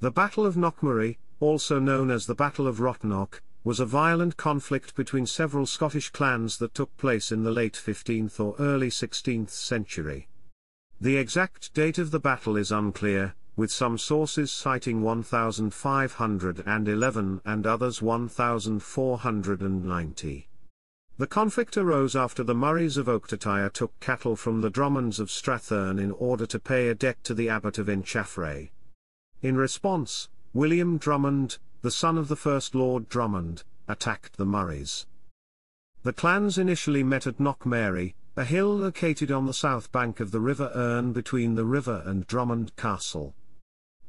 The Battle of Knockmary, also known as the Battle of Knockmary, was a violent conflict between several Scottish clans that took place in the late 15th or early 16th century. The exact date of the battle is unclear, with some sources citing 1511 and others 1490. The conflict arose after the Murrays of Ochtertyre took cattle from the Drummonds of Strathearn in order to pay a debt to the Abbot of Inchaffray. In response, William Drummond, the son of the first Lord Drummond, attacked the Murrays. The clans initially met at Knockmary, a hill located on the south bank of the River Erne between the river and Drummond Castle.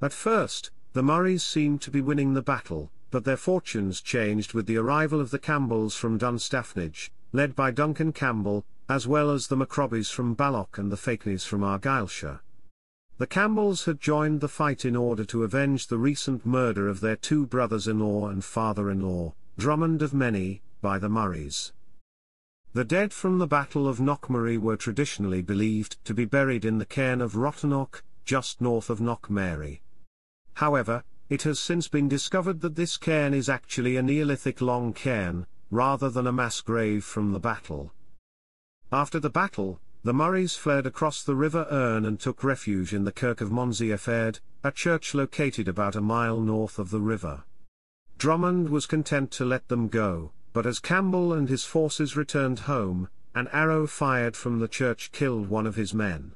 At first, the Murrays seemed to be winning the battle, but their fortunes changed with the arrival of the Campbells from Dunstaffnage, led by Duncan Campbell, as well as the Macrobys from Balloch and the Fakeneys from Argyllshire. The Campbells had joined the fight in order to avenge the recent murder of their two brothers-in-law and father-in-law, Drummond of Many, by the Murrays. The dead from the Battle of Knockmary were traditionally believed to be buried in the cairn of Rottenoch, just north of Knockmary. However, it has since been discovered that this cairn is actually a Neolithic long cairn, rather than a mass grave from the battle. After the battle, the Murrays fled across the River Erne and took refuge in the Kirk of Monziafferd, a church located about a mile north of the river. Drummond was content to let them go, but as Campbell and his forces returned home, an arrow fired from the church killed one of his men.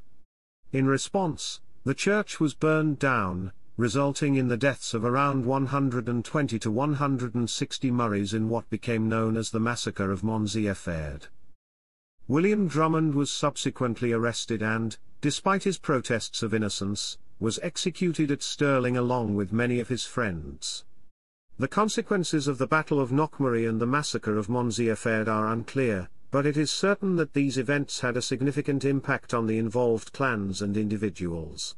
In response, the church was burned down, resulting in the deaths of around 120 to 160 Murrays in what became known as the Massacre of Monziafferd. William Drummond was subsequently arrested and, despite his protests of innocence, was executed at Stirling along with many of his friends. The consequences of the Battle of Knockmary and the Massacre of Monziafferd are unclear, but it is certain that these events had a significant impact on the involved clans and individuals.